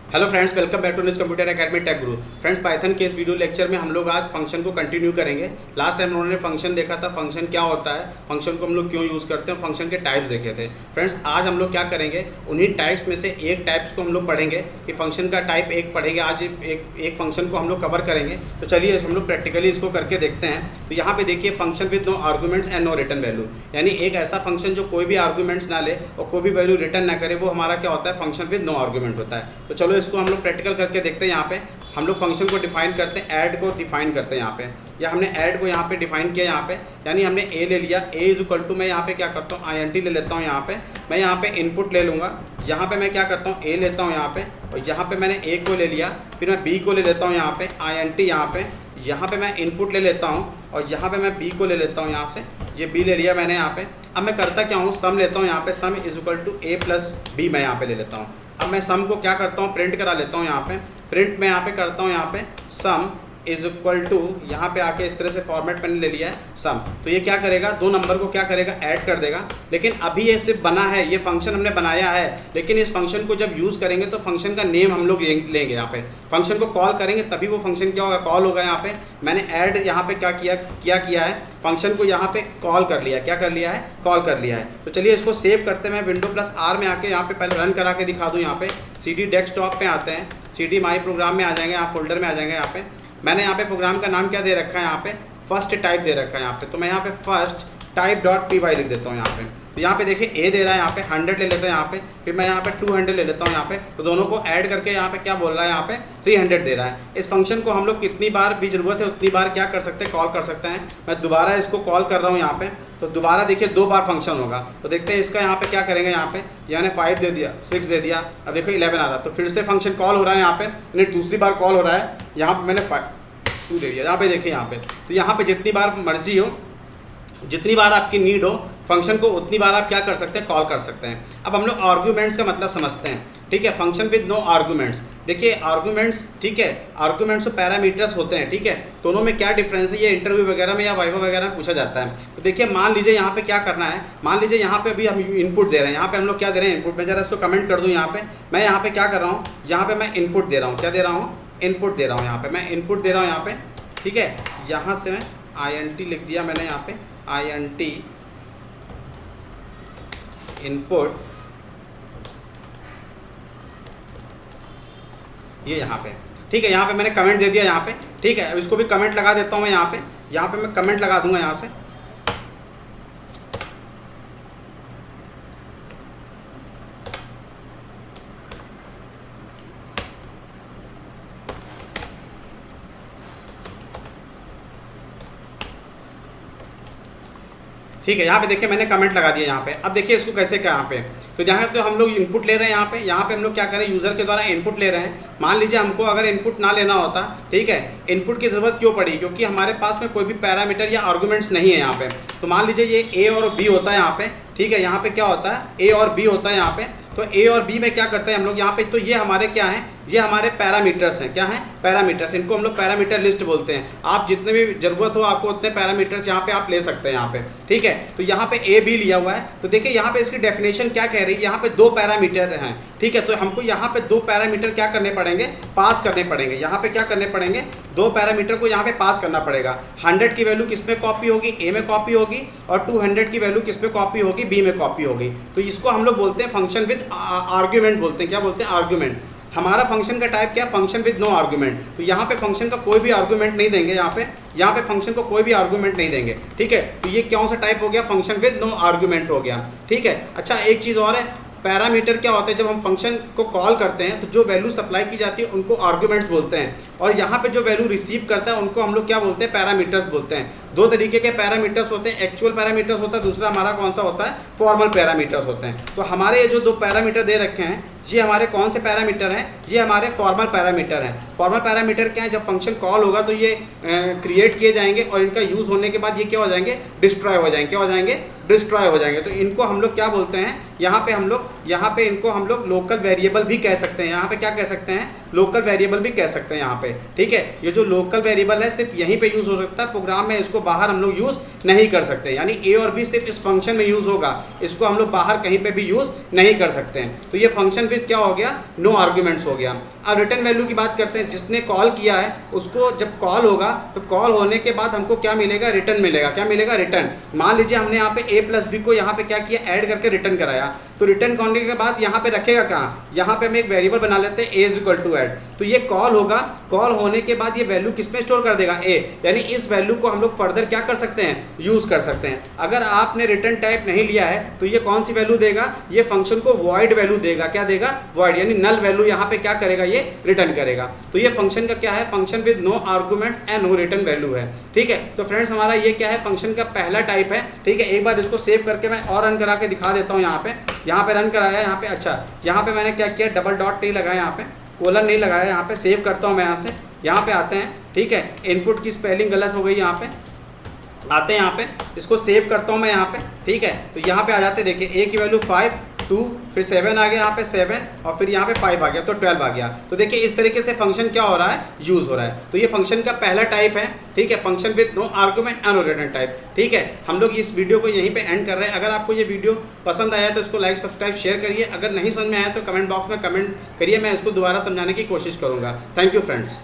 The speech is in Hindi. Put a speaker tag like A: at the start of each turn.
A: Hello friends, welcome back to Nij Computer Academy Tech Guru. Friends, Python के इस वीडियो लेक्चर में हम लोग आज फंक्शन को कंटिन्यू करेंगे। लास्ट टाइम उन्होंने फंक्शन देखा था, फंक्शन क्या होता है, फंक्शन को हम लोग क्यों यूज़ करते हैं, फंक्शन के टाइप्स देखे थे। फ्रेंड्स, आज हम लोग क्या करेंगे, उन्हीं टाइप्स में से एक टाइप्स को हम लोग पढ़ेंगे कि फंक्शन का टाइप एक पढ़ेंगे। आज एक फंक्शन को हम लोग कवर करेंगे। तो चलिए हम लोग प्रैक्टिकली इसको करके देखते हैं। तो यहाँ पे देखिए, function with no arguments and no return value, यानी एक ऐसा फंक्शन जो कोई भी आर्गूमेंट्स ना ले और कोई भी वैल्यू रिटर्न ना करे, वो हमारा क्या होता है, फंक्शन विद नो आर्गूमेंट होता है। तो चलो इसको हम लोग प्रैक्टिकल करके देखते हैं। यहाँ पे हम लोग फंक्शन को डिफाइन करते हैं, ऐड को डिफाइन करते हैं। यहाँ पे या हमने ऐड को यहाँ पे डिफाइन किया। यहाँ पे यानी हमने ए ले लिया, ए इज इक्वल टू, मैं यहाँ पे क्या करता हूँ, INT ले लेता हूँ। यहाँ पे मैं यहाँ पे इनपुट ले लूँगा। यहाँ पे मैं क्या करता हूँ, ए लेता हूँ यहाँ पे, और यहाँ पे मैंने ए को ले लिया। फिर मैं बी को ले लेता हूँ यहाँ पे, INT यहाँ पे मैं इनपुट ले लेता हूँ, और यहाँ पे मैं बी को ले लेता हूँ। यहाँ से ये बी ले लिया मैंने यहाँ पे। अब मैं करता क्या हूँ, सम लेता हूँ। यहाँ पे sum is equal to a plus b मैं यहाँ पे ले लेता हूँ। अब मैं सम को क्या करता हूँ, प्रिंट करा लेता हूँ। यहाँ पे प्रिंट मैं यहाँ पे करता हूँ, यहाँ पे सम इज इक्वल टू, यहाँ पे आके इस तरह से फॉर्मेट मैंने ले लिया है सम। तो ये क्या करेगा, दो नंबर को क्या करेगा, ऐड कर देगा। लेकिन अभी ये सिर्फ बना है, ये फंक्शन हमने बनाया है, लेकिन इस फंक्शन को जब यूज़ करेंगे तो फंक्शन का नेम हम लोग लेंगे। यहाँ पे फंक्शन को कॉल करेंगे तभी वो फंक्शन क्या होगा, कॉल होगा। यहाँ पे मैंने ऐड यहाँ पे क्या किया है, फंक्शन को यहाँ पे कॉल कर लिया। क्या कर लिया है, कॉल कर लिया है। तो चलिए इसको सेव करते हैं। मैं विंडो प्लस आर में आके यहाँ पे पहले रन करा के दिखा दूँ। यहाँ पे CD डेस्कटॉप पे आते हैं, CD माई प्रोग्राम में आ जाएंगे, आप फोल्डर में आ जाएंगे। यहाँ पे मैंने यहाँ पे प्रोग्राम का नाम क्या दे रखा है, यहाँ पे फर्स्ट टाइप दे रखा है। यहाँ पे तो मैं यहाँ पे फर्स्ट टाइप डॉट py लिख देता हूँ। यहाँ पे तो यहाँ पे देखिए ए दे रहा है, यहाँ पे 100 ले लेते हैं। यहाँ पे फिर मैं यहाँ पे 200 ले लेता हूँ। यहाँ पे तो दोनों को ऐड करके यहाँ पे क्या बोल रहा है, यहाँ पे 300 दे रहा है। इस फंक्शन को हम लोग कितनी बार भी ज़रूरत है उतनी बार क्या कर सकते हैं, कॉल कर सकते हैं। मैं दोबारा इसको कॉल कर रहा हूँ यहाँ पे, तो दोबारा देखिए 2 बार फंक्शन होगा। तो देखते हैं इसका यहाँ पे क्या करेंगे। यहाँ पे यानी 5 दे दिया, 6 दे दिया, अब देखो 11 आ रहा। तो फिर से फंक्शन कॉल हो रहा है। यहाँ पे यानी दूसरी बार कॉल हो रहा है। यहाँ पर मैंने 2 दे दिया। यहाँ पे देखिए, यहाँ पे तो यहाँ पे जितनी बार मर्जी हो, जितनी बार आपकी नीड हो फंक्शन को, उतनी बार आप क्या कर सकते हैं, कॉल कर सकते हैं। अब हम लोग आर्गूमेंट्स का मतलब समझते हैं। ठीक है, फंक्शन विद नो आर्गूमेंट्स। देखिए आर्गूमेंट्स, ठीक है, आर्गूमेंट्स तो पैरामीटर्स होते हैं। ठीक है, दोनों में क्या डिफरेंस है, ये इंटरव्यू वगैरह में या वाइवा वगैरह में पूछा जाता है। तो देखिए मान लीजिए यहाँ पे क्या करना है, मान लीजिए यहाँ पे अभी हम इनपुट दे रहे हैं। यहाँ पे हम लोग क्या दे रहे हैं, इनपुट। मैं जरा इसको कमेंट कर दूँ। यहाँ पे मैं यहाँ पे क्या कर रहा हूँ, यहाँ पे मैं इनपुट दे रहा हूँ। क्या दे रहा हूँ, इनपुट दे रहा हूँ। यहाँ पे मैं इनपुट दे रहा हूँ। यहाँ पे ठीक है, यहाँ से मैं INT लिख दिया मैंने। यहाँ पे INT इनपुट, ये यहाँ पे ठीक है। यहाँ पे मैंने कमेंट दे दिया यहाँ पे। ठीक है, अब इसको भी कमेंट लगा देता हूँ मैं। यहाँ पे मैं कमेंट लगा दूंगा यहाँ से। ठीक है, यहाँ पे देखिए मैंने कमेंट लगा दिया यहाँ पे। अब देखिए इसको कैसे क्या, यहाँ पे तो यहाँ पे हम लोग इनपुट ले रहे हैं। यहाँ पे हम लोग क्या करें, यूज़र के द्वारा इनपुट ले रहे हैं। मान लीजिए हमको अगर इनपुट ना लेना होता, ठीक है, इनपुट की ज़रूरत क्यों पड़ी, क्योंकि हमारे पास में कोई भी पैरामीटर या आर्गूमेंट्स नहीं है यहाँ पे। तो मान लीजिए ये ए और बी होता है यहाँ पे। ठीक है, यहाँ पे क्या होता है, ए और बी होता है यहाँ पे। तो ए और बी में क्या करते हैं हम लोग यहाँ पे, तो ये हमारे क्या हैं, ये हमारे पैरामीटर्स हैं। क्या हैं, पैरामीटर्स। इनको हम लोग पैरामीटर लिस्ट बोलते हैं। आप जितने भी ज़रूरत हो आपको उतने पैरामीटर्स यहाँ पे आप ले सकते हैं यहाँ पे। ठीक है, तो यहाँ पे ए बी लिया हुआ है। तो देखिए यहाँ पे इसकी डेफिनेशन क्या कह रही है, यहाँ पे 2 पैरामीटर हैं। ठीक है, तो हमको यहाँ पे 2 पैरामीटर क्या करने पड़ेंगे, पास करने पड़ेंगे। यहाँ पे क्या करने पड़ेंगे, 2 पैरामीटर को यहाँ पे पास करना पड़ेगा। 100 की वैल्यू किस में कॉपी होगी, ए में कॉपी होगी, और 200 की वैल्यू किस में कॉपी होगी, बी में कॉपी होगी। तो इसको हम लोग बोलते हैं फंक्शन विद आर्ग्यूमेंट बोलते हैं। क्या बोलते हैं, आर्ग्यूमेंट। हमारा फंक्शन का टाइप क्या है, फंक्शन विद नो आर्गूमेंट। तो यहाँ पे फंक्शन का कोई भी आर्गूमेंट नहीं देंगे। यहाँ पे फंक्शन को कोई भी आर्गूमेंट नहीं देंगे। ठीक है, तो ये कौन सा टाइप हो गया, फंक्शन विद नो आर्गूमेंट हो गया। ठीक है, अच्छा एक चीज़ और है, पैरामीटर क्या होता है, जब हम फंक्शन को कॉल करते हैं तो जो वैल्यू सप्लाई की जाती है उनको आर्गूमेंट्स बोलते हैं, और यहाँ पे जो वैल्यू रिसीव करता है उनको हम लोग क्या बोलते हैं, पैरामीटर्स बोलते हैं। 2 तरीके के पैरामीटर्स होते हैं, एक्चुअल पैरामीटर्स होता है, दूसरा हमारा कौन सा होता है, फॉर्मल पैरामीटर्स होते हैं। तो हमारे ये जो 2 पैरामीटर दे रखे हैं, ये हमारे कौन से पैरामीटर हैं, ये हमारे फॉर्मल पैरामीटर हैं। फॉर्मल पैरामीटर क्या है, जब फंक्शन कॉल होगा तो ये क्रिएट किए जाएंगे, और इनका यूज़ होने के बाद ये क्या हो जाएंगे, डिस्ट्रॉय हो जाएंगे। क्या हो जाएंगे, डिस्ट्रॉय हो जाएंगे। तो इनको हम लोग क्या बोलते हैं, यहाँ पे हम लोग यहाँ पे इनको हम लोग लोकल वेरिएबल भी कह सकते हैं। यहाँ पे क्या कह सकते हैं, लोकल वेरिएबल भी कह सकते हैं यहाँ पे, ठीक है। ये जो लोकल वेरिएबल है सिर्फ यहीं पे यूज़ हो सकता है, प्रोग्राम में इसको बाहर हम लोग यूज़ नहीं कर सकते, यानी ए और बी सिर्फ इस फंक्शन में यूज़ होगा, इसको हम लोग बाहर कहीं पे भी यूज़ नहीं कर सकते हैं। तो ये फंक्शन विद क्या हो गया, नो आर्ग्यूमेंट्स हो गया। अब रिटर्न वैल्यू की बात करते हैं, जिसने कॉल किया है उसको जब कॉल होगा तो कॉल होने के बाद हमको क्या मिलेगा, रिटर्न मिलेगा। क्या मिलेगा, रिटर्न। मान लीजिए हमने यहाँ पे ए प्लस बी को यहाँ पे क्या किया, ऐड करके रिटर्न कराया, तो रिटर्न करने के बाद यहाँ पे रखेगा कहाँ, यहाँ पे हम एक वेरिएबल बना लेते हैं ए इज इक्वल टू ऐड। तो ये कॉल होगा, कॉल होने के बाद ये वैल्यू किस में स्टोर कर देगा, ए, यानी इस वैल्यू को हम लोग फर्दर क्या कर सकते हैं, यूज़ कर सकते हैं। अगर आपने रिटर्न टाइप नहीं लिया है तो ये कौन सी वैल्यू देगा, ये फंक्शन को वॉइड वैल्यू देगा। क्या देगा, वॉइड, यानी नल वैल्यू यहाँ पे क्या करेगा, ये रिटर्न करेगा। तो ये फंक्शन का क्या है, function with no arguments and no return value है, ठीक है। तो फ्रेंड्स हमारा ये क्या है, फंक्शन का पहला टाइप है, ठीक है। एक बार इसको सेव करके मैं और रन करा के दिखा देता हूँ। यहाँ पे रन कराया, यहाँ पे अच्छा, यहाँ पे मैंने क्या किया, डबल डॉट नहीं लगाया, यहाँ पे कोलन नहीं लगाया, यहाँ पे सेव करता हूँ मैं। यहाँ से यहाँ पे आते हैं, ठीक है। इनपुट की स्पेलिंग गलत हो गई, यहाँ पे आते हैं, यहाँ पे इसको सेव करता हूँ मैं यहाँ पे, ठीक है। तो यहाँ पे आ जाते, देखिए ए की वैल्यू 5 2 फिर 7 आ गया, यहाँ पे 7 और फिर यहाँ पे 5 आ गया, तो 12 आ गया। तो देखिए इस तरीके से फंक्शन क्या हो रहा है, यूज़ हो रहा है। तो ये फंक्शन का पहला टाइप है, ठीक है, function with no argument and no return type, ठीक है। हम लोग इस वीडियो को यहीं पे एंड कर रहे हैं। अगर आपको ये वीडियो पसंद आया तो इसको लाइक सब्सक्राइब शेयर करिए। अगर नहीं समझ में आया तो कमेंट बॉक्स में कमेंट करिए, मैं इसको दोबारा समझाने की कोशिश करूँगा। Thank you friends.